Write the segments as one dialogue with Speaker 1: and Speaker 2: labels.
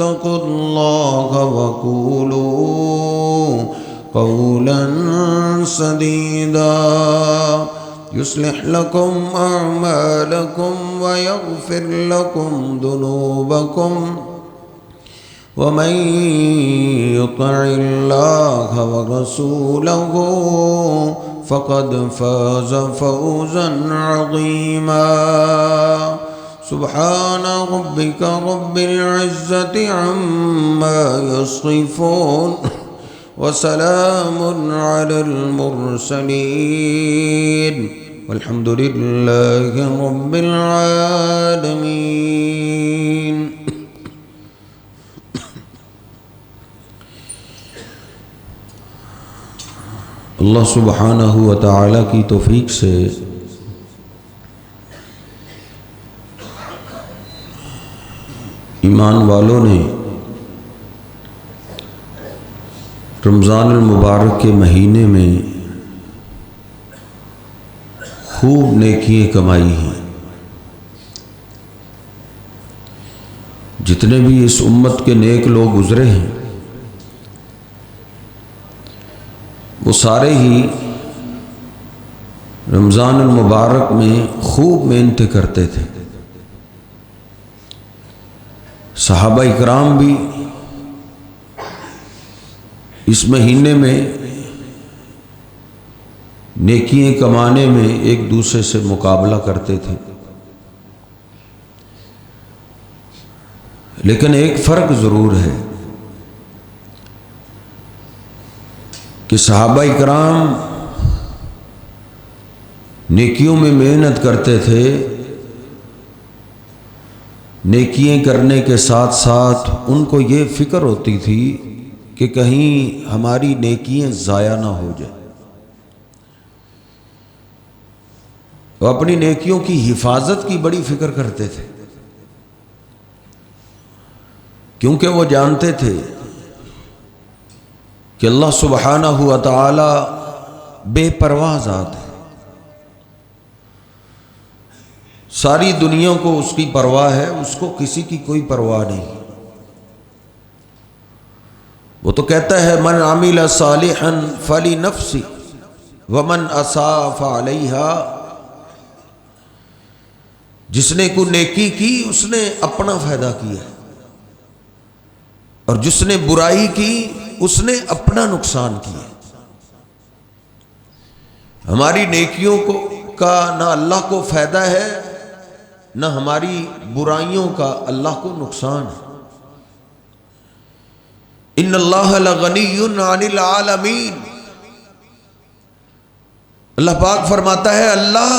Speaker 1: वत्तकुल्लाह वक़ूलू क़ौलन सदीदा युस्लिह लकुम अअमालकुम व यग़फिर लकुम दुनूबकुम वमन युति'िल्लाह व रसूलहू फ़क़द फ़ाज़ फ़ौज़न अज़ीमा। सुब्हान रब्बिका रब्बिल इज़्ज़ति अम्मा यसिफ़ून व सलामुन अलल मुरसलीन वल्हम्दुलिल्लाहि रब्बिल आलमीन। अल्लाह सुब्हानहु व तआला की तौफीक से ईमान वालों ने रमज़ान मुबारक के महीने में खूब नेकियां कमाई हैं। जितने भी इस उम्मत के नेक लोग गुजरे हैं वो सारे ही रमज़ान मुबारक में खूब मेहनत करते थे। सहाबा इकराम भी इस महीने में नेकियां कमाने में एक दूसरे से मुकाबला करते थे, लेकिन एक फ़र्क ज़रूर है कि सहाबा इकराम नेकियों में मेहनत करते थे, नेकियां करने के साथ साथ उनको ये फ़िक्र होती थी कि कहीं हमारी नेकियां ज़ाया ना हो जाए। वो अपनी नेकियों की हिफाजत की बड़ी फ़िक्र करते थे, क्योंकि वो जानते थे कि अल्लाह सुब्हानहु व तआला बेपरवाह ज़ात है। सारी दुनिया को उसकी परवाह है, उसको किसी की कोई परवाह नहीं। वो तो कहता है मन आमिला सालिहन फली नफ्सी वमन असा फअलैहा। जिसने को नेकी की उसने अपना फायदा किया, और जिसने बुराई की उसने अपना नुकसान किया। हमारी नेकियों को का ना अल्लाह को फायदा है, न हमारी बुराइयों का अल्लाह को नुकसान है। इन्नल्लाह लगनियुन अनिल आलमीन। अल्लाह पाक फरमाता है अल्लाह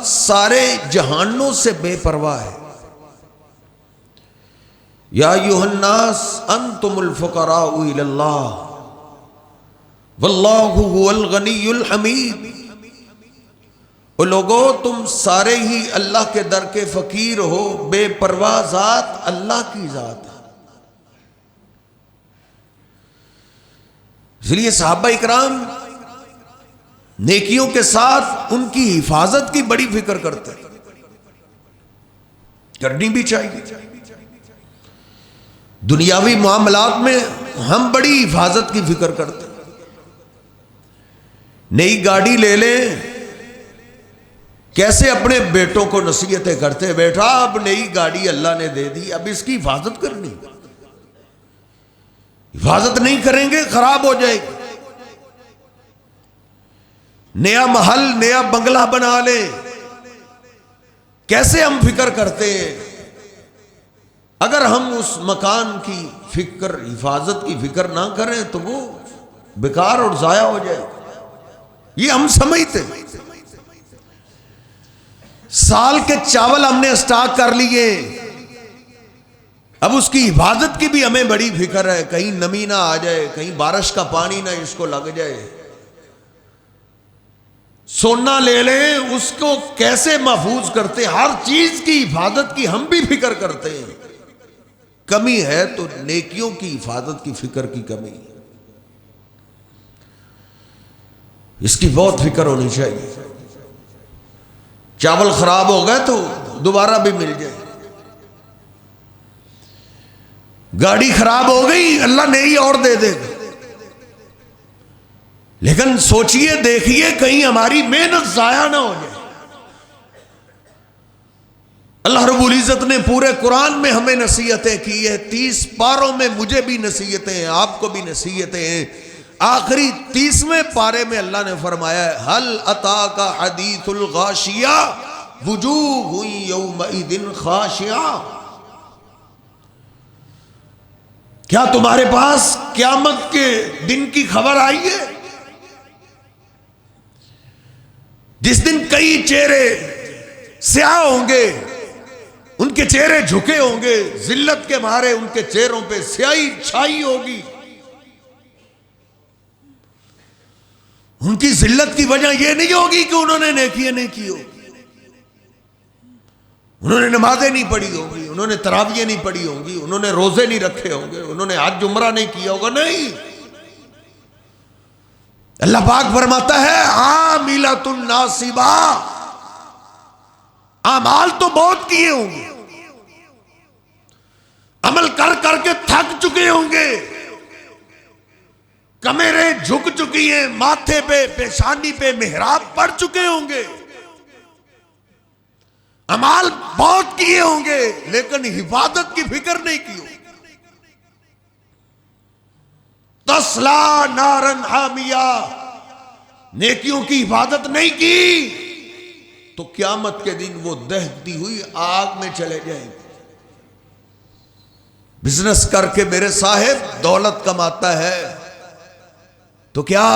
Speaker 1: सारे जहानों से बेपरवाह है। या अय्युहन्नास अंतुमुल फुकराउ इलल्लाह वल्लाहु हुवल गनियुल हमीद। ओ लोगो तुम सारे ही अल्लाह के दर के फकीर हो, बेपरवाह जात अल्लाह की जात है। इसलिए सहाबा इकराम नेकियों के साथ उनकी हिफाजत की बड़ी फिक्र करते हैं, करनी भी चाहिए। दुनियावी मामलात में हम बड़ी हिफाजत की फिक्र करते हैं। नई गाड़ी ले लें, कैसे अपने बेटों को नसीहतें करते हैं, बेटा अब नई गाड़ी अल्लाह ने दे दी, अब इसकी हिफाजत करनी। हिफाजत नहीं करेंगे खराब हो जाएगी। नया महल नया बंगला बना ले, कैसे हम फिक्र करते हैं। अगर हम उस मकान की फिक्र हिफाजत की फिक्र ना करें तो वो बेकार और जाया हो जाए, ये हम समझते हैं। साल के चावल हमने स्टॉक कर लिए, अब उसकी हिफाजत की भी हमें बड़ी फिक्र है, कहीं नमी ना आ जाए, कहीं बारिश का पानी ना इसको लग जाए। सोना ले लें, उसको कैसे महफूज करते, हर चीज की हिफाजत की हम भी फिक्र करते हैं। कमी है तो नेकियों की हिफाजत की फिक्र की कमी, इसकी बहुत फिक्र होनी चाहिए। चावल खराब हो गए तो दोबारा भी मिल जाए। गाड़ी खराब हो गई, अल्लाह नई और दे देगा। लेकिन सोचिए देखिए कहीं हमारी मेहनत जाया ना हो जाए। अल्लाह रब्बुल इज्जत ने पूरे कुरान में हमें नसीहतें की है, 30 पारों में मुझे भी नसीहतें हैं, आपको भी नसीहतें हैं। आखिरी 30वें पारे में अल्लाह ने फरमाया है, हल अता का हदीथुल गाशिया वुजूह यौमइदिन खाशिया। क्या तुम्हारे पास क़यामत के दिन की खबर आई है, जिस दिन कई चेहरे स्याह होंगे, उनके चेहरे झुके होंगे, जिल्लत के मारे उनके चेहरों पे स्याही छाई होगी। उनकी जिल्लत की वजह यह नहीं होगी कि उन्होंने नेकियां नहीं की होगी, उन्होंने नमाजें नहीं पढ़ी होंगी, उन्होंने तरावियां नहीं पढ़ी होंगी, उन्होंने रोजे नहीं रखे होंगे, उन्होंने हज उम्रा नहीं किया होगा। नहीं, अल्लाह पाक फरमाता है आमिलतुन नासिबा, अमाल तो बहुत किए होंगे, अमल कर करके थक चुके होंगे, कमरें झुक चुकी हैं, माथे पे पेशानी पे मेहराब पड़ चुके होंगे, अमाल बहुत किए होंगे, लेकिन हिफाजत की फिक्र नहीं की होगी। तस्ला नारन हामिया, नेकियों की हिफाजत नहीं की तो क्यामत के दिन वो दहकती हुई आग में चले जाएंगे। बिजनेस करके मेरे साहेब दौलत कमाता है तो क्या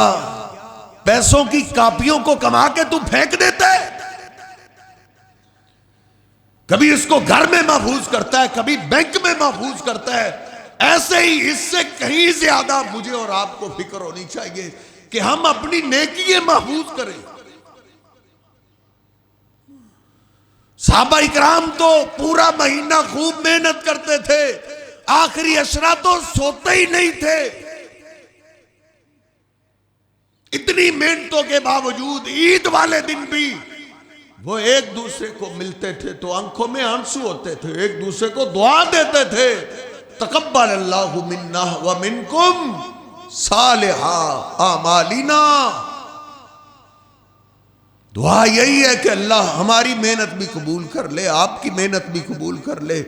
Speaker 1: पैसों की कापियों को कमा के तू फेंक देता है? कभी इसको घर में महफूज करता है, कभी बैंक में महफूज करता है। ऐसे ही इससे कहीं ज्यादा मुझे और आपको फिक्र होनी चाहिए कि हम अपनी नेकियां महफूज करें। सहाबा इकराम तो पूरा महीना खूब मेहनत करते थे, आखिरी अशरा तो सोते ही नहीं थे। इतनी मेहनतों के बावजूद ईद वाले दिन भी वो एक दूसरे को मिलते थे तो आंखों में आंसू होते थे, एक दूसरे को दुआ देते थे, तकब्बल अल्लाहु मिन्ना व मिनकुम सालिहा आमालिना। दुआ यही है कि अल्लाह हमारी मेहनत भी कबूल कर ले, आपकी मेहनत भी कबूल कर ले।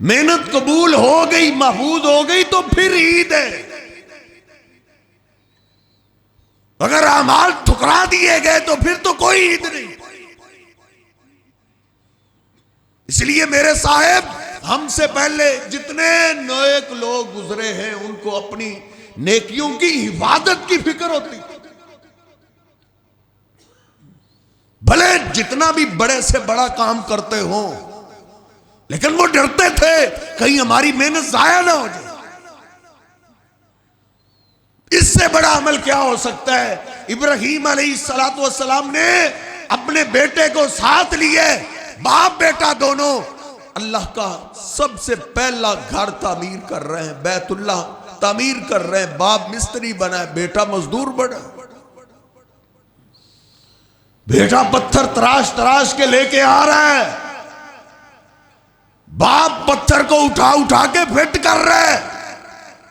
Speaker 1: मेहनत कबूल हो गई, महफूज हो गई तो फिर ईद है। अगर अमाल ठुकरा दिए गए तो फिर तो कोई ईद नहीं। इसलिए मेरे साहब, हमसे पहले जितने नेक लोग गुजरे हैं उनको अपनी नेकियों की हिफाजत की फिक्र होती। भले जितना भी बड़े से बड़ा काम करते हो, लेकिन वो डरते थे कहीं हमारी मेहनत जाया ना हो जाए। इससे बड़ा अमल क्या हो सकता है? इब्राहीम अलैहिस्सलातु वस्सलाम ने अपने बेटे को साथ लिए, बाप बेटा दोनों अल्लाह का सबसे पहला घर तामीर कर रहे हैं, बैतुल्लाह तामीर कर रहे हैं। बाप मिस्त्री बना है, बेटा मजदूर बना। बेटा पत्थर तराश तराश के लेके आ रहा है, बाप पत्थर को उठा उठा के फिट कर रहे हैं।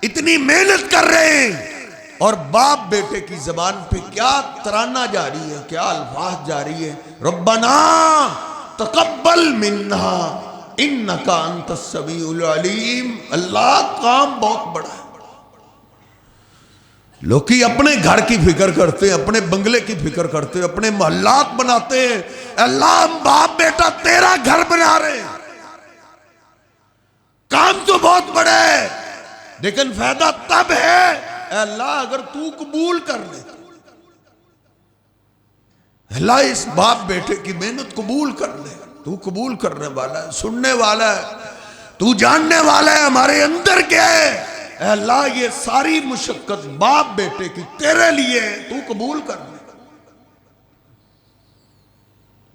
Speaker 1: इतनी मेहनत कर रहे हैं और बाप बेटे की जबान पे क्या तराना जारी है, क्या अल्फाज जारी है, रब्बना तकब्बल मिन्ना इन्नका अंतस समीउल अलीम। अल्लाह, काम बहुत बड़ा है। लोग अपने घर की फिक्र करते हैं, अपने बंगले की फिक्र करते हैं, अपने मोहल्लात बनाते हैं। अल्लाह, हम बाप बेटा तेरा घर बना रहे हैं, काम तो बहुत बड़ा है, लेकिन फायदा तब है अल्लाह अगर तू कबूल कर ले। अल्लाह इस बाप बेटे की मेहनत कबूल कर ले। तू कबूल करने वाला है, सुनने वाला है, तू जानने वाला है हमारे अंदर क्या है। अल्लाह, ये सारी मुशक्कत बाप बेटे की तेरे लिए है, तू कबूल कर ले।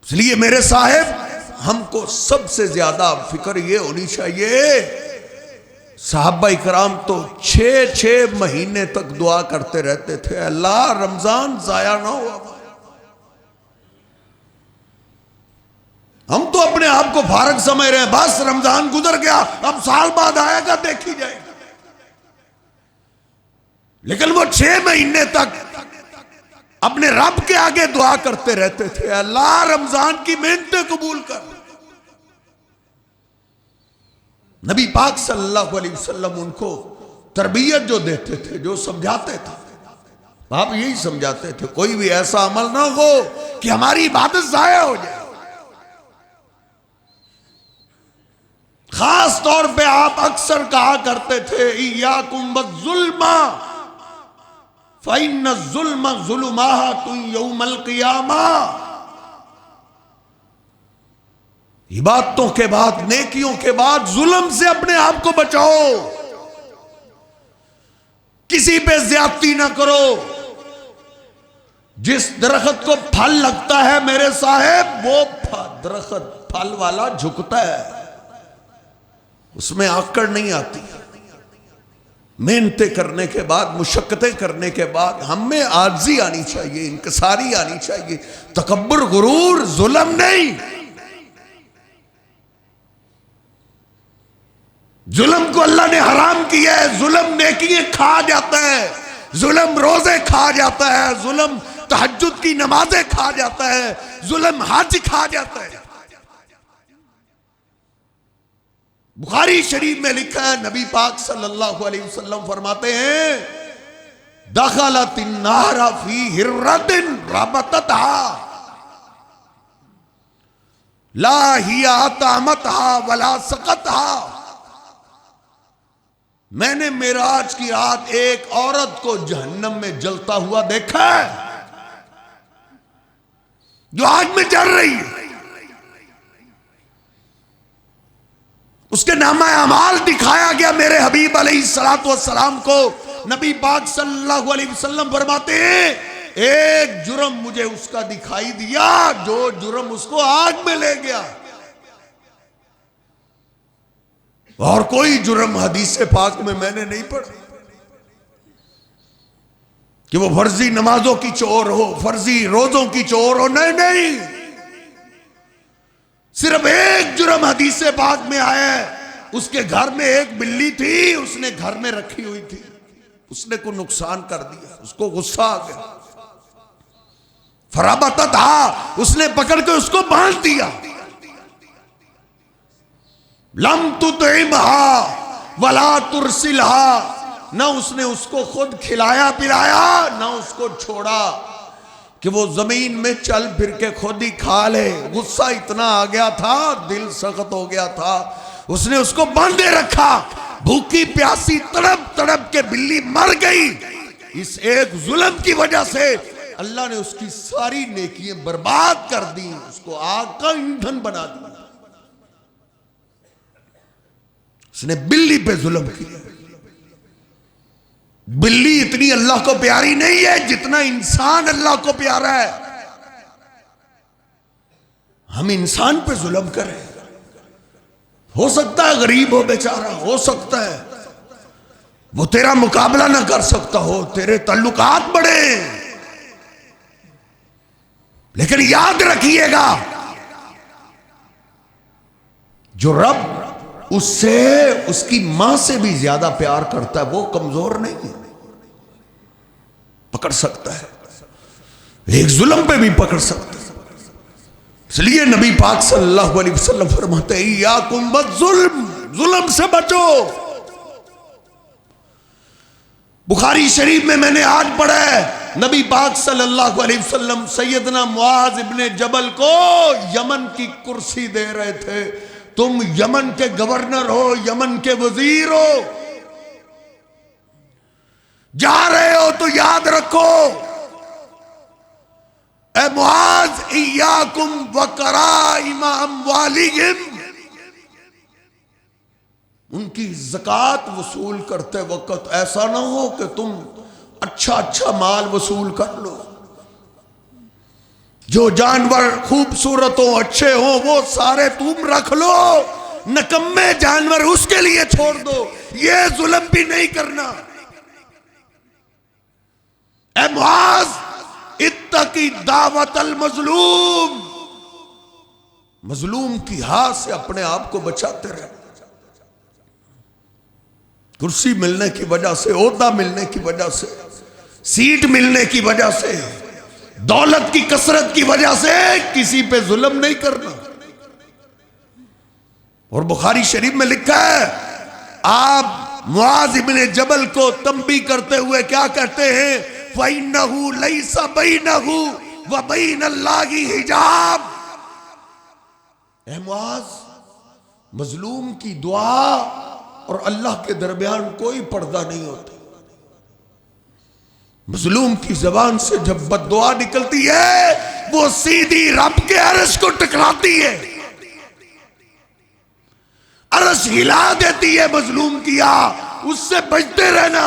Speaker 1: इसलिए मेरे साहब, हमको सबसे ज्यादा फिक्र ये होनी चाहिए। साहबा इकराम तो 6-6 महीने तक दुआ करते रहते थे, अल्लाह रमजान जाया ना हुआ। हम तो अपने आप को फारग समझ रहे हैं, बस रमजान गुजर गया, अब साल बाद आएगा, देखी जाएगी। लेकिन वो 6 महीने तक अपने रब के आगे दुआ करते रहते थे, अल्लाह रमजान की मेहनतें कबूल कर। नबी पाक सल्लल्लाहु अलैहि वसल्लम उनको तरबियत जो देते थे, जो समझाते थे, आप यही समझाते थे कोई भी ऐसा अमल ना हो कि हमारी इबादत जाया हो जाए। खास तौर पे आप अक्सर कहा करते थे, इय्याकुम वज़्ज़ुल्मा फ़इन्न ज़ुल्मा ज़ुलुमातुन यौमल क़ियामा। इबादतों के बाद, नेकियों के बाद जुल्म से अपने आप को बचाओ, किसी पे ज्यादती ना करो। जिस दरख्त को फल लगता है मेरे साहेब, वो दरख्त फल वाला झुकता है, उसमें आकड़ नहीं आती। मेहनतें करने के बाद, मुशक्कतें करने के बाद हम में आजी आनी चाहिए, इंकसारी आनी चाहिए, तकब्बुर गुरूर जुल्म नहीं। जुल्म को अल्लाह ने हराम किया है। जुल्म नेकियां खा जाता है, जुल्म रोजे खा जाता है, जुल्म तहज्जुद की नमाजें खा जाता है, जुल्म हज खा जाता है। बुखारी शरीफ में लिखा है, नबी पाक सल्लल्लाहु अलैहि वसल्लम फरमाते हैं, दखलतिन नारा फी हिर्रतिन रबततहा ला हिया अतामतहा वला सकतहा। मैंने मेराज की रात एक औरत को जहन्नम में जलता हुआ देखा है, जो आग में जल रही है। उसके नामा अमाल दिखाया गया मेरे हबीब अलैहिस्सलातु वस्सलाम को। नबी पाक सल्लल्लाहु अलैहि वसल्लम फरमाते हैं, एक जुर्म मुझे उसका दिखाई दिया, जो जुर्म उसको आग में ले गया। और कोई जुर्म हदीस पाक में मैंने नहीं पढ़ा कि वो फर्जी नमाजों की चोर हो, फर्जी रोजों की चोर हो। नहीं नहीं, सिर्फ एक जुर्म हदीस पाक में आया है, उसके घर में एक बिल्ली थी, उसने घर में रखी हुई थी, उसने को नुकसान कर दिया, उसको गुस्सा आ गया, फराबता था, उसने पकड़ के उसको बांध दिया। लम तुतइमहा वला तुरसिलहा, ना उसने उसको खुद खिलाया पिलाया, ना उसको छोड़ा कि वो जमीन में चल फिर के खुद ही खा ले। गुस्सा इतना आ गया था, दिल सख्त हो गया था, उसने उसको बांधे रखा। भूखी प्यासी तड़प तड़प के बिल्ली मर गई। इस एक जुल्म की वजह से अल्लाह ने उसकी सारी नेकियां बर्बाद कर दी, उसको आग का ईंधन बना दिया। उसने बिल्ली पे जुल्म किया। बिल्ली इतनी अल्लाह को प्यारी नहीं है जितना इंसान अल्लाह को प्यारा है। हम इंसान पे जुल्म करें, हो सकता है गरीब हो बेचारा, हो सकता है वो तेरा मुकाबला ना कर सकता हो, तेरे ताल्लुकात बड़े, लेकिन याद रखिएगा जो रब उससे, उसकी मां से भी ज्यादा प्यार करता है, वो कमजोर नहीं है, पकड़ सकता है, एक जुल्म पे भी पकड़ सकता है। इसलिए नबी पाक सल्लल्लाहु अलैहि वसल्लम फरमाते हैं, इय्याकुम वज़्ज़ुल्म, जुल्म से बचो। बुखारी शरीफ में मैंने आज पढ़ा है, नबी पाक सल्लल्लाहु अलैहि वसल्लम सैयदना मुआज इब्ने जबल को यमन की कुर्सी दे रहे थे। तुम यमन के गवर्नर हो, यमन के वजीर हो, जा रहे हो तो याद रखो, ए मुआज, इय्याकुम व कराइम अम्वालिहिम, उनकी ज़कात वसूल करते वक्त ऐसा ना हो कि तुम अच्छा अच्छा माल वसूल कर लो। जो जानवर खूबसूरत हो, अच्छे हो, वो सारे तुम रख लो, नकम्मे जानवर उसके लिए छोड़ दो। ये जुल्म भी नहीं करना। ए मुआज, इत्तकी दावतल मजलूम, मजलूम की हाथ से अपने आप को बचाते रहे। कुर्सी मिलने की वजह से, ओहदा मिलने की वजह से, सीट मिलने की वजह से, दौलत की कसरत की वजह से किसी पे जुल्म नहीं करना। और बुखारी शरीफ में लिखा है, आप मुआज इब्ने जबल को तंबी करते हुए क्या कहते हैं, फइन्नहु लैसा बैनहु व बैनल्लाहि हिजाब। ए मुआज, मजलूम की दुआ और अल्लाह के दरमियान कोई पर्दा नहीं होता। मजलूम की जबान से जब बद्दुआ निकलती है वो सीधी रब के अर्श को टकराती है, अर्श हिला देती है मजलूम किया। उससे बचते रहना।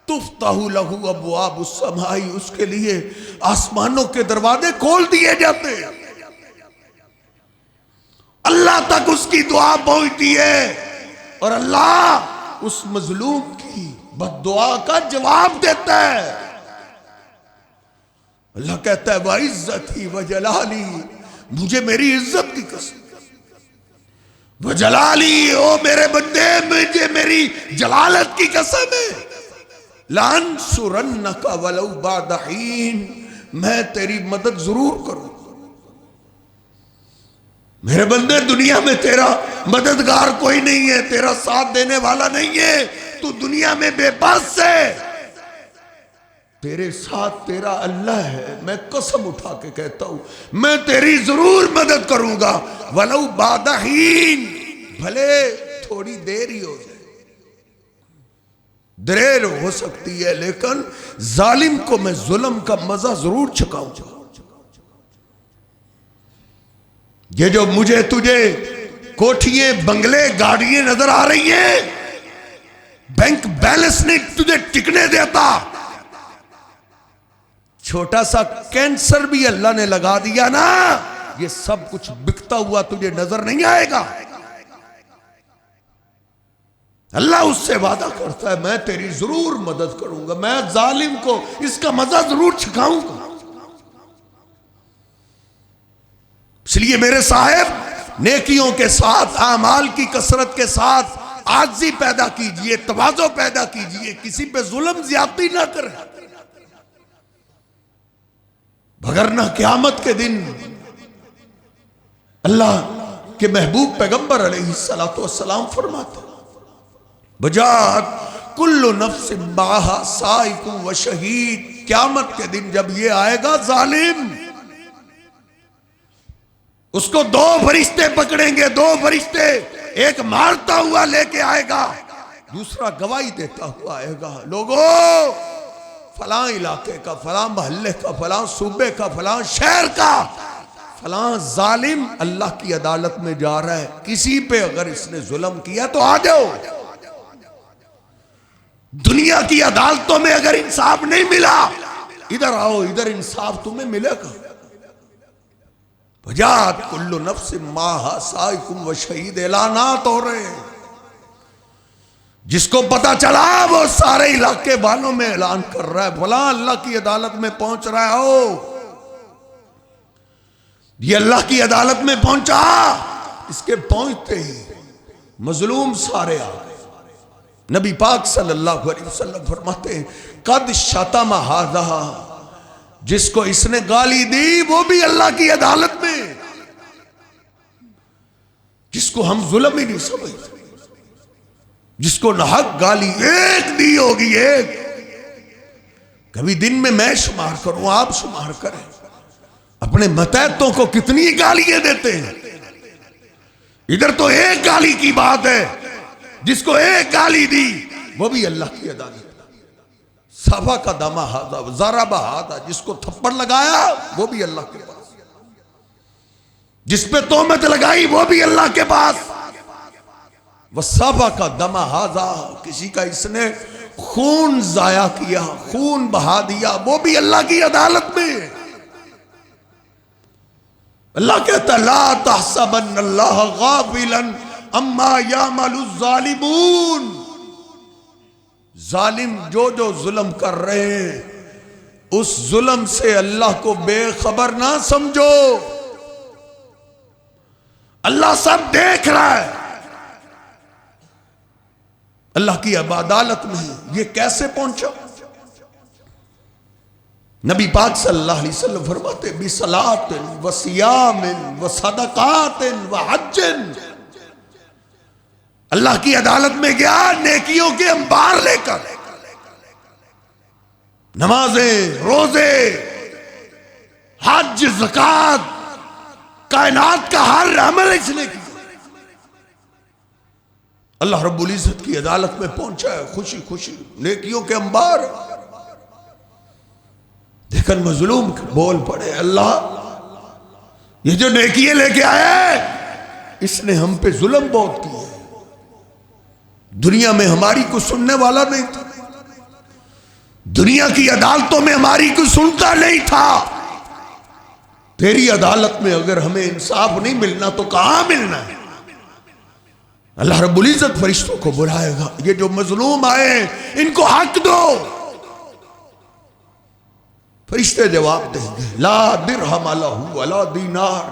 Speaker 1: तुफ्ताहु लहू अब्वाबुस समाई, उसके लिए आसमानों के दरवाजे खोल दिए जाते हैं, अल्लाह तक उसकी दुआ पहुंचती है और अल्लाह उस मजलूम की बद्दुआ का जवाब देता है। अल्लाह कहता है, व इज्जती व जलाली, मुझे मेरी इज्जत की कसम, व जलाली, ओ मेरे बंदे, मुझे मेरी जलालत की कसम है, लानसुरन्नका वलौ बाद हीन, मैं तेरी मदद जरूर करूं। मेरे बंदे, दुनिया में तेरा मददगार कोई नहीं है, तेरा साथ देने वाला नहीं है, तू दुनिया में बेबस है, तेरे साथ तेरा अल्लाह है। मैं कसम उठा के कहता हूं, मैं तेरी जरूर मदद करूंगा, वलौ बादहीन, भले थोड़ी देर ही हो जाए, देर हो सकती है, लेकिन जालिम को मैं जुल्म का मजा जरूर चखाऊंगा। ये जो मुझे तुझे कोठियां, बंगले, गाड़ियां नजर आ रही हैं, बैंक बैलेंस नहीं तुझे टिकने देता, छोटा सा कैंसर भी अल्लाह ने लगा दिया ना, ये सब कुछ बिकता हुआ तुझे नजर नहीं आएगा। अल्लाह उससे वादा करता है, मैं तेरी जरूर मदद करूंगा, मैं जालिम को इसका मजा जरूर चखाऊंगा। इसलिए मेरे साहब, नेकियों के साथ, आमाल की कसरत के साथ आजी पैदा कीजिए, तवाज़ो पैदा कीजिए, किसी पे जुल्म ज्यादती ना करें, वगरना क़यामत के दिन अल्लाह के महबूब पैगंबर अलैहिस्सलातु वस्सलाम फरमाते, बजात कुल्लु नफ्सिन माहा साइकुम व शहीद। क़यामत के दिन जब ये आएगा जालिम, उसको दो फरिश्ते पकड़ेंगे, दो फरिश्ते, एक मारता हुआ लेके आएगा, दूसरा गवाही देता हुआ आएगा, लोगों, फलां इलाके का, फलां मोहल्ले का, फलां सूबे का, फलां शहर का फलां जालिम अल्लाह की अदालत में जा रहा है, किसी पे अगर इसने जुल्म किया तो आ जाओ। दुनिया की अदालतों में अगर इंसाफ नहीं मिला, इधर आओ, इधर इंसाफ तुम्हें मिलेगा। वजात कुल्लु नफ्सिन माहा साइकुम व शहीद, ऐलानात हो रहे हैं, जिसको पता चला वो सारे इलाके वालों में ऐलान कर रहा है, फलां अल्लाह की अदालत में पहुंच रहा है, हो ये अल्लाह की अदालत में पहुंचा। इसके पहुंचते ही मजलूम सारे आ गए। नबी पाक सल्लल्लाहु अलैहि वसल्लम फरमाते हैं, कद शतम हाज़ा, जिसको इसने गाली दी वो भी अल्लाह की अदालत में, जिसको हम जुल्म ही नहीं समझते, जिसको नाहक गाली एक दी होगी, एक, कभी दिन में मैं शुमार करूं, आप शुमार करें, अपने मतहतों को कितनी गालियां देते हैं। इधर तो एक गाली की बात है, जिसको एक गाली दी वो भी अल्लाह की अदालत। सफा का दमा हादा ज़रबा हादा, जिसको थप्पड़ लगाया वो भी अल्लाह के पास, जिस पे तोहमत लगाई वो भी अल्लाह के पास। वसफा का दमा हादा, किसी का इसने खून जाया किया, खून बहा दिया, वो भी अल्लाह की अदालत में। अल्लाह कहता है, ला तहसबन्नल्लाह गाफिलन अम्मा यामलु ज़ालिमून, जालिम जो जो जुल्म कर रहे हैं उस जुल्म से अल्लाह को बेखबर ना समझो। अल्लाह सब देख रहा है। अल्लाह की अब अदालत में ये कैसे पहुंचा? नबी पाक सल्लल्लाहु अलैहि वसल्लम फरमाते बिसलातिन व सियामिन व सदकातिन व हज्जिन। अल्लाह की अदालत में गया नेकियों के अंबार लेकर, नमाजें, रोजे, हज, ज़कात, कायनात का हर अमल इसने किया। अल्लाह रब्बुल इज्जत की अदालत में पहुंचा है, खुशी खुशी नेकियों के अंबार। लेकिन मजलूम बोल पड़े, अल्लाह ये जो नेकियां लेके आए इसने हम पे जुल्म बहुत किया। दुनिया में हमारी को सुनने वाला नहीं था, दुनिया की अदालतों में हमारी को सुनता नहीं था। तेरी अदालत में अगर हमें इंसाफ नहीं मिलना तो कहां मिलना है? अल्लाह रब्बुल इज्जत फरिश्तों को बुलाएगा, ये जो मजलूम आए इनको हक दो। फरिश्ते जवाब देंगे ला दिरहम लहू वला दीनार।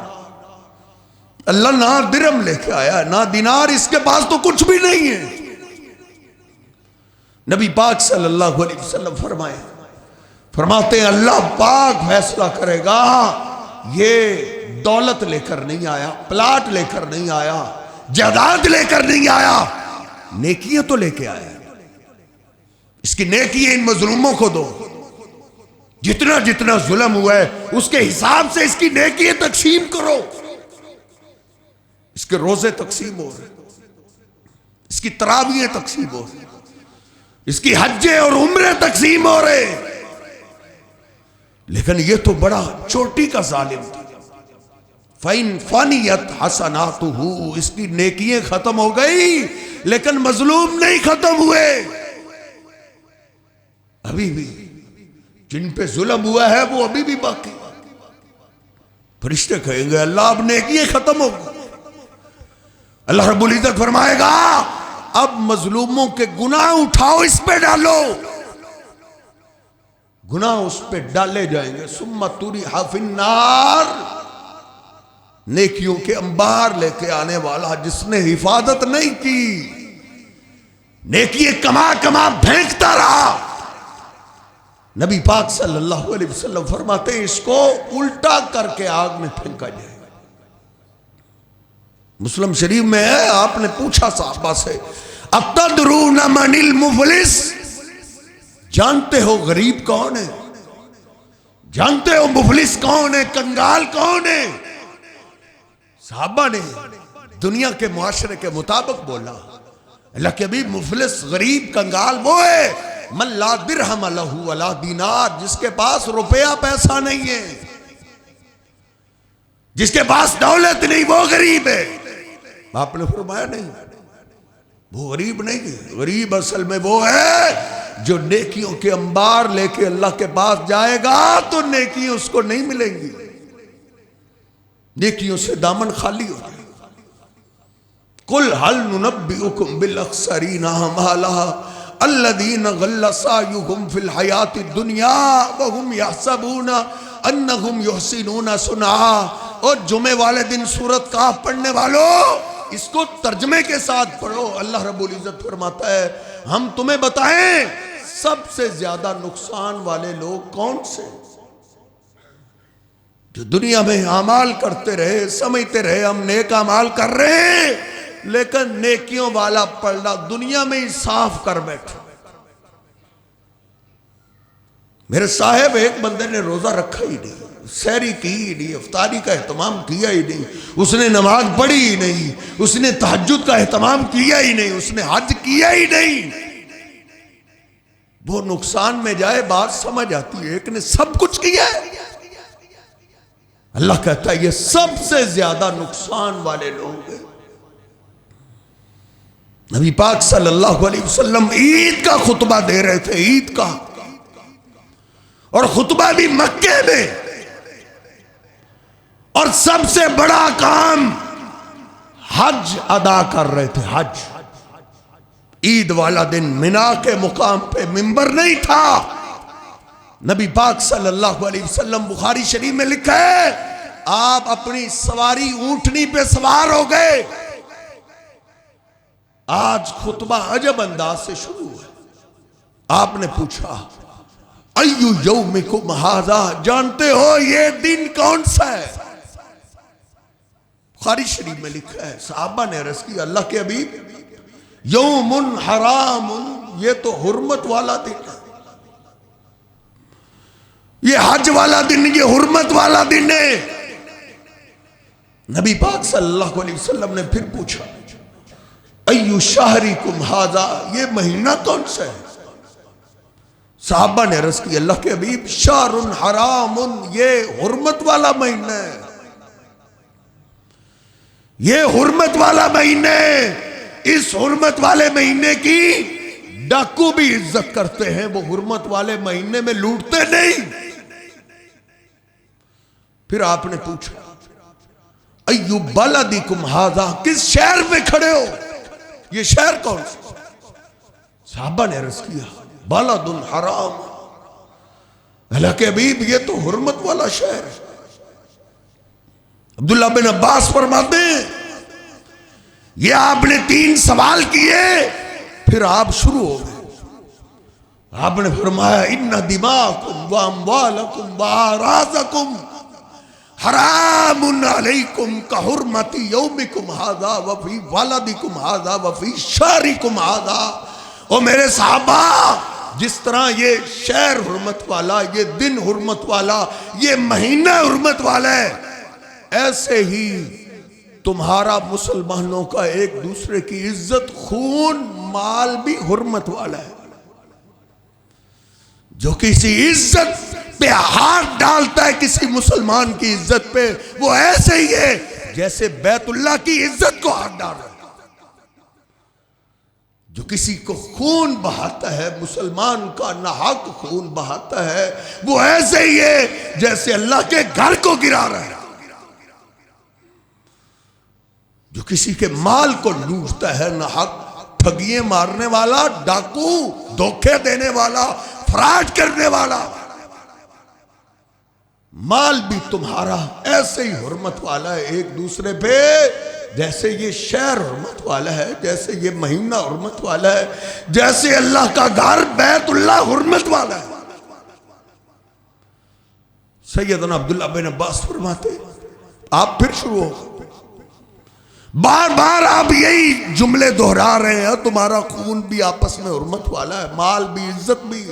Speaker 1: अल्लाह ना दिरहम लेके आया ना दीनार, इसके पास तो कुछ भी नहीं है। नबी पाक सल्लल्लाहु अलैहि वसल्लम फरमाते हैं अल्लाह पाक फैसला करेगा। ये दौलत लेकर नहीं आया, प्लाट लेकर नहीं आया, जायदाद लेकर नहीं आया, नेकियां तो लेके आया। इसकी नेकियां इन मजलूमों को दो। जितना जितना जुल्म हुआ है उसके हिसाब से इसकी नेकियां तकसीम करो। इसके रोजे तकसीम हो रहे, इसकी तरावियां तकसीम हो रही, इसकी हज्जे और उम्रे तकसीम हो रहे। लेकिन ये तो बड़ा चोटी का जालिम था। फाइन फानियत हसनातुहु, इसकी नेकियां खत्म हो गई लेकिन मजलूम नहीं खत्म हुए। अभी भी जिन पे जुल्म हुआ है वो अभी भी बाकी। फरिश्ते कहेंगे अल्लाह अब नेकियां खत्म हो गई। अल्लाह रब्बुल इज्जत फरमाएगा अब मजलूमों के गुनाह उठाओ, इस पे डालो। गुनाह उस पे डाले जाएंगे। सुम्मा तुरी हाफिन्नार, नेकियों के अंबार लेके आने वाला जिसने हिफाजत नहीं की, नेकियां कमा कमा फेंकता रहा। नबी पाक सल्लल्लाहु अलैहि वसल्लम फरमाते इसको उल्टा करके आग में फेंका जाए। मुस्लिम शरीफ में है, आपने पूछा साहबा से अतदरूना मनिल मुफलिस, जानते हो गरीब कौन है? जानते हो मुफलिस कौन है, कंगाल कौन है? साहबा ने दुनिया के मुआशरे के मुताबिक बोला अल्लाह के भी मुफलिस गरीब कंगाल वो है मन ला दिरहम लहू वला दीनार, जिसके पास रुपया पैसा नहीं है, जिसके पास दौलत नहीं, वो गरीब है। आपने फरमाया नहीं, वो गरीब नहीं है। गरीब असल में वो है जो नेकियों के अंबार लेके अल्लाह के पास जाएगा तो नेकियां उसको नहीं मिलेंगी, नेकियों से दामन खाली हो जाएगा। कुल हल नुनब्बिउकुम बिल अख्सरीना अमाला अल्लदीना गल्ल सायुहुम फिल हयाति दुनिया व हुम यहसबूना अन्नहुम युहसिनूना सुना। और जुमे वाले दिन सूरत का पढ़ने वालों, इसको तर्जमे के साथ पढ़ो। अल्लाह रब्बुल इज्जत फरमाता है हम तुम्हें बताएं सबसे ज्यादा नुकसान वाले लोग कौन से? जो दुनिया में अमाल करते रहे, समझते रहे हम नेक अमाल कर रहे हैं, लेकिन नेकियों वाला पलड़ा दुनिया में ही साफ कर बैठे। मेरे साहब एक बंदे ने रोजा रखा ही नहीं, सहरी की ही नहीं, इफ्तारी का एहतमाम किया ही नहीं, उसने नमाज पढ़ी ही नहीं, उसने तहज्जुद का एहतमाम किया ही नहीं, उसने हज किया ही नहीं। वो नुकसान में जाए बात समझ आती है, एक ने सब कुछ किया है। अल्लाह कहता है ये सबसे ज्यादा नुकसान वाले लोग हैं। नबी पाक सल्लल्लाहु अलैहि वसल्लम ईद का खुतबा दे रहे थे, ईद का, और खुतबा भी मक्के में, और सबसे बड़ा काम हज अदा कर रहे थे। हज ईद वाला दिन मिना के मुकाम पे मिंबर नहीं था। नबी पाक सल्लल्लाहु अलैहि वसल्लम बुखारी शरीफ में लिखा है आप अपनी सवारी ऊंटनी पे सवार हो गए। आज खुतबा अजब अंदाज से शुरू हुआ। आपने पूछा अय्यु यौमिकुम हाज़ा, जानते हो ये दिन कौन सा है? बुखारी शरीफ में लिखा है, सहाबा ने अर्ज़ की अल्लाह के हबीब यौमुन हरामुन, ये तो हुर्मत वाला दिन है, ये हज वाला दिन, ये हुर्मत वाला दिन है। नबी पाक सल्लल्लाहु अलैहि वसल्लम ने फिर पूछा अय्यु शहरिकुम हाज़ा, ये महीना कौन सा है? साहबा ने अर्ज़ की अल्लाह के हबीब शहरुन हरामुन, ये हुर्मत वाला महीना है, ये हुर्मत वाला महीने। इस हुर्मत वाले महीने की डाकू भी इज्जत करते हैं, वो हुर्मत वाले महीने में लूटते नहीं। फिर आपने पूछा अय्यु बलदिकुम हाज़ा, किस शहर में खड़े हो, ये शहर कौन सा? साहबा ने अर्ज़ किया बलदुन हराम, अल्लाह के हबीब ये तो हुर्मत वाला शहर है। अब्दुल्लाह बिन अब्बास फरमाते हैं ये आपने 3 सवाल किए, फिर आप शुरू हो गए। आपने फरमाया इन्ना दिमाकुम व अम्वालकुम व आराज़कुम हरामुन अलैकुम का हुर्मती यौमिकुम हाज़ा व फी वलदिकुम हाज़ा व फी शहरिकुम हाज़ा। ओ मेरे साहबा, जिस तरह ये शहर हुर्मत वाला, ये दिन हुर्मत वाला, ये महीना हुर्मत वाला है, ऐसे ही तुम्हारा मुसलमानों का एक दूसरे की इज्जत, खून, माल भी हुर्मत वाला है। जो किसी इज्जत पे हाथ डालता है, किसी मुसलमान की इज्जत पे, वो ऐसे ही है जैसे बैतुल्लाह की इज्जत को हाथ डाल रहा है। जो किसी को खून बहाता है, मुसलमान का नाहक खून बहाता है, वो ऐसे ही है जैसे अल्लाह के घर को गिरा रहा है। जो किसी के माल को लूटता है नाहक, ठगियां मारने वाला, डाकू, धोखे देने वाला, फ्रॉड करने वाला, माल भी तुम्हारा ऐसे ही हुर्मत वाला है एक दूसरे पे, जैसे ये शहर हुर्मत वाला है, जैसे ये महीना हुर्मत वाला है, जैसे अल्लाह का घर बैतुल्लाह हुर्मत वाला है। सैयदना अब्दुल्लाह बिन अब्बास फरमाते, आप फिर शुरू हो, बार बार आप यही जुमले दोहरा रहे हैं, तुम्हारा खून भी आपस में हुर्मत वाला है, माल भी, इज्जत भी।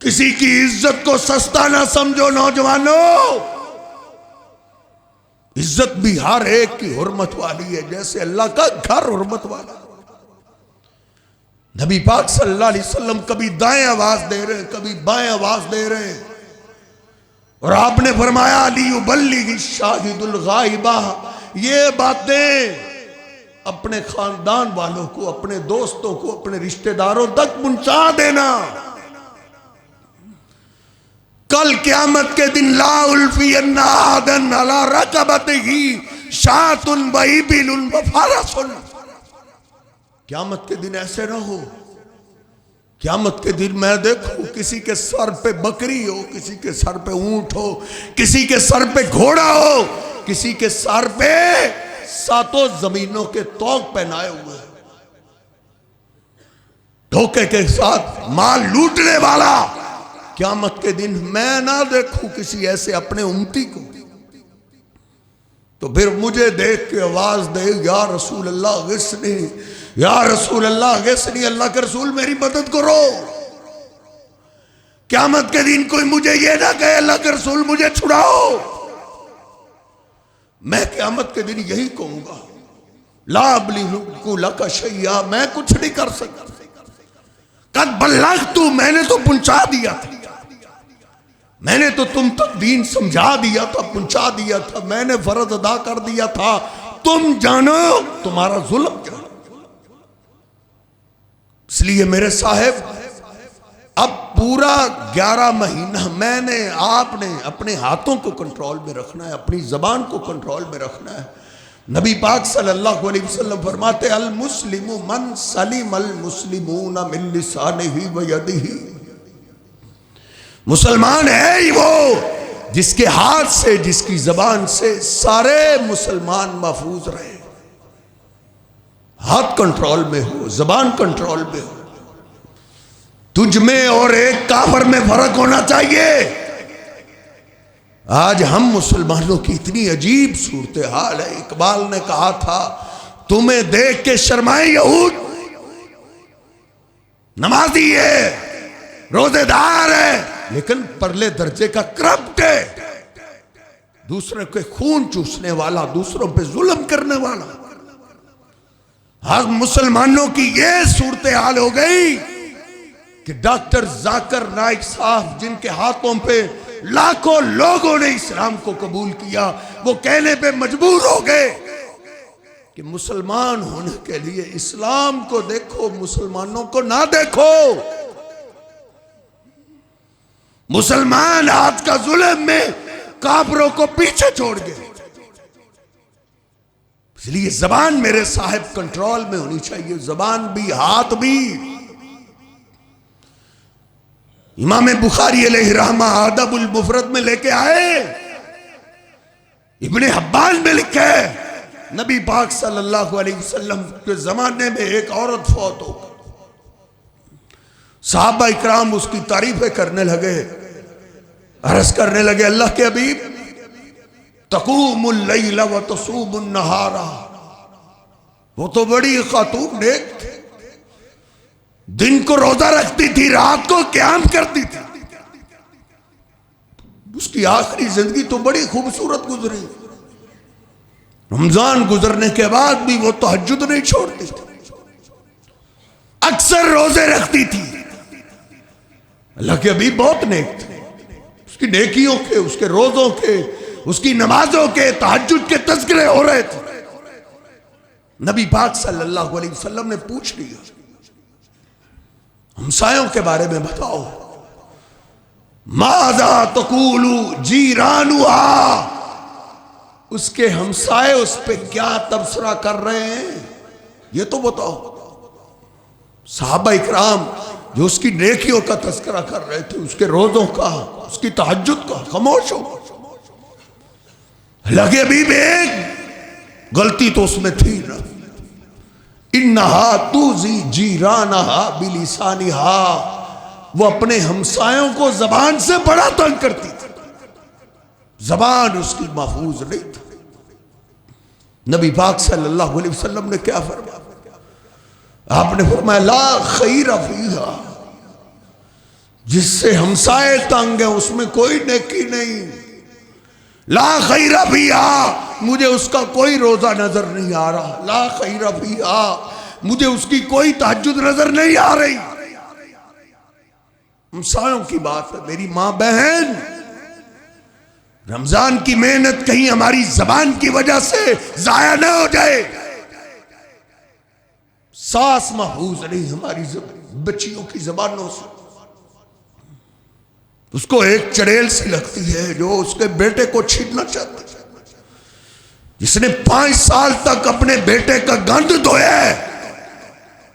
Speaker 1: किसी की इज्जत को सस्ता ना समझो नौजवानों, इज्जत भी हर एक की हुर्मत वाली है, जैसे अल्लाह का घर हुर्मत वाला। नबी पाक सल्लल्लाहु अलैहि वसल्लम कभी दाएं आवाज दे रहे हैं, कभी बाएं आवाज दे रहे हैं, और आपने फरमाया लियुबल्लिग शाहिदुल गाइबा, ये बातें अपने खानदान वालों को, अपने दोस्तों को, अपने रिश्तेदारों तक पहुंचा देना। कल क़यामत के दिन ला उल्फियन्ना आदन अला रकबतिही शातुन व इबिलुन व फरसुन, क़यामत के दिन ऐसे ना हो। क़यामत के दिन मैं देखूं किसी के सर पे बकरी हो, किसी के सर पे ऊंट हो, किसी के सर पे घोड़ा हो, किसी के सर पे 7 जमीनों के तोग पहनाए हुए, धोखे के साथ माल लूटने वाला। क़यामत के दिन मैं ना देखूं किसी ऐसे अपने उम्मती को, तो फिर मुझे देख के आवाज दे या रसूल अल्लाह गिस्नी, या रसूल अल्लाह गिस्नी, अल्लाह के रसूल मेरी मदद करो। क़यामत के दिन कोई मुझे ये ना कहे अल्लाह के रसूल मुझे छुड़ाओ, मैं क़यामत के दिन यही कहूंगा ला अब्लिगु लका शैया, मैं कुछ नहीं कर सकता, कद बल्लगतु, मैंने तो पहुंचा दिया था, मैंने तो तुम तक दीन समझा दिया था, पहुंचा दिया था, मैंने फर्ज अदा कर दिया था, तुम जानो तुम्हारा जुल्म क्या। इसलिए मेरे साहब, अब पूरा 11 महीना मैंने, आपने अपने हाथों को कंट्रोल में रखना है, अपनी जबान को कंट्रोल में रखना है। नबी पाक सल्लल्लाहु अलैहि वसल्लम फरमाते अल मुस्लिमु मन सलिम अल मुस्लिमून मिन लिसानिही व यदिही, मुसलमान है ही वो जिसके हाथ से, जिसकी जबान से सारे मुसलमान महफूज रहे। हाथ कंट्रोल में हो, जबान कंट्रोल में हो। तुझ में और एक काफर में फर्क होना चाहिए। आज हम मुसलमानों की इतनी अजीब सूरत हाल है। इकबाल ने कहा था, तुम्हें देख के शर्माए यहूद, नमाजी है, रोजेदार है, लेकिन परले दर्जे का करप्ट है, दूसरे के खून चूसने वाला, दूसरों पे जुल्म करने वाला। आज मुसलमानों की यह सूरत हाल हो गई कि डॉक्टर जाकिर नाइक साहब, जिनके हाथों पे लाखों लोगों ने इस्लाम को कबूल किया, वो कहने पे मजबूर हो गए कि मुसलमान होने के लिए इस्लाम को देखो, मुसलमानों को ना देखो। मुसलमान आज का जुल्म में काफिरों को पीछे छोड़ गए। इसलिए जबान मेरे साहिब कंट्रोल में होनी चाहिए, जबान भी हाथ भी। इमाम बुखारी अलैहिर्रहमा अदबुल मुफरद में लेके आए, इब्ने हब्बान में लिखा है, नबी पाक सल्लल्लाहु अलैहि वसल्लम के जमाने में एक औरत फौत हो, सहाबा इकराम उसकी तारीफें करने लगे, अर्ज करने लगे, अल्लाह के हबीब, तकूमुल लैला व तसूमुन नहारा, वो तो बड़ी खातून नेक थी, दिन को रोजा रखती थी, रात को क़याम करती थी, उसकी आखिरी जिंदगी तो बड़ी खूबसूरत गुजरी। रमजान गुजरने के बाद भी वो तहज्जुद नहीं छोड़ती थी, अक्सर रोजे रखती थी। अल्लाह के हबीब बहुत नेक थे, उसकी नेकियों के, उसके रोजों के, उसकी नमाजों के, तहज्जुद के तज़किरे हो रहे थे। नबी पाक सल्लल्लाहु अलैहि वसल्लम ने पूछ लिया, हमसायों के बारे में बताओ, माज़ा तक़ूलु जीरानुहा, उसके हमसाए उस पे क्या तबसरा कर रहे हैं, ये तो बताओ। सहाबा इकराम जो उसकी नेकियों का तज़किरा कर रहे थे, उसके रोजों का, उसकी तहज्जुद का, खामोश हो। लगे भी एक गलती तो उसमें थी ना, इन्नहा तुज़ी जीरानहा बिलिसानिहा, वो अपने हमसायों को जबान से बड़ा तंग करती थी, जबान उसकी महफूज नहीं थी। नबी पाक सल्लल्लाहु अलैहि वसल्लम ने क्या फरमाया? आपने फरमाया, ला खैर फीहा, जिससे हमसाए तंग है उसमें कोई नेकी नहीं। ला खैर फीहा, मुझे उसका कोई रोजा नजर नहीं आ रहा। ला खैर फीहा, मुझे उसकी कोई तहज्जुद नजर नहीं आ रही। हमसायों की बात है, मेरी मां बहन, रमजान की मेहनत कहीं हमारी जबान की वजह से जाया ना हो जाए। सांस महफूज नहीं हमारी बच्चियों की जबानों से। उसको एक चड़ेल सी लगती है जो उसके बेटे को छीनना चाहती है, जिसने 5 साल तक अपने बेटे का गंद धोया है,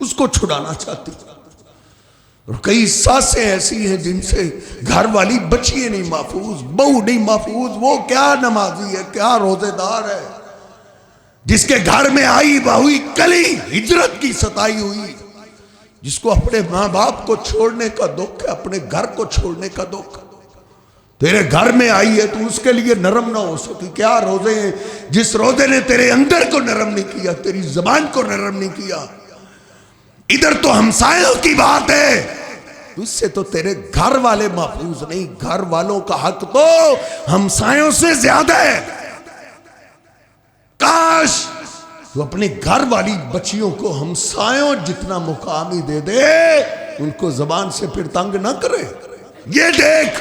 Speaker 1: उसको छुड़ाना चाहती है। और कई सासें ऐसी हैं जिनसे घर वाली बच्चियां नहीं महफूज, बहू नहीं महफूज। वो क्या नमाजी है, क्या रोजेदार है, जिसके घर में आई बहुई कली हिजरत की सताई हुई, जिसको अपने माँ बाप को छोड़ने का दुख है, अपने घर को छोड़ने का दुख। तेरे घर में आई है, तू उसके लिए नरम ना हो सकी। क्या रोजे हैं, जिस रोजे ने तेरे अंदर को नरम नहीं किया, तेरी जबान को नरम नहीं किया। इधर तो हमसायों की बात है, उससे तो तेरे घर वाले महफूज नहीं। घर वालों का हक तो हमसायों से ज्यादा है। काश तो अपने घर वाली बच्चियों को हमसायों जितना मुकाम ही दे दे, उनको जबान से फिर तंग ना करे। ये देख,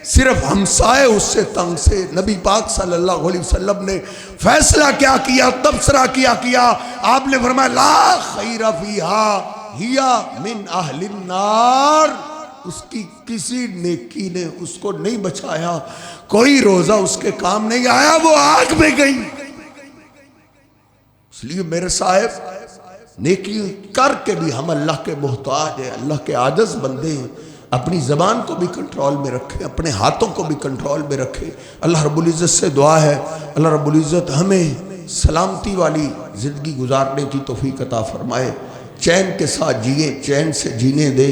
Speaker 1: सिर्फ हमसाए उससे तंग से नबी पाक सल्लल्लाहु अलैहि वसल्लम ने फैसला क्या किया, तबसरा किया। आपने फरमाया, ला खैर फीहा हिया मिन अहलिन नार, उसकी किसी नेकी ने उसको नहीं बचाया, कोई रोजा उसके काम नहीं आया, वो आग में गई। इसलिए मेरे साहब, नेकी करके भी हम अल्लाह के मोहताज हैं, अल्लाह के आजिज़ बंदे हैं। अपनी ज़बान को भी कंट्रोल में रखें, अपने हाथों को भी कंट्रोल में रखें। अल्लाह रब्बुल इज़्ज़त से दुआ है, अल्लाह रब्बुल इज़्ज़त हमें सलामती वाली ज़िंदगी गुजारने की तौफीक अता फरमाए, चैन के साथ जिए, चैन से जीने दे।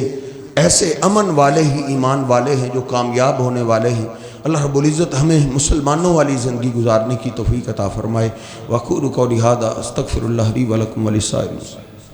Speaker 1: ऐसे अमन वाले ही ईमान वाले हैं जो कामयाब होने वाले हैं। अल्लाह रब्बुल इज़्ज़त हमें मुसलमानों वाली ज़िंदगी गुजारने की तौफीक अता फरमाए। वक़ूलु क़ौली हाज़ा अस्तग़फ़िरुल्लाह ली व लकुम व लिस्साइरिल मुस्लिमीन।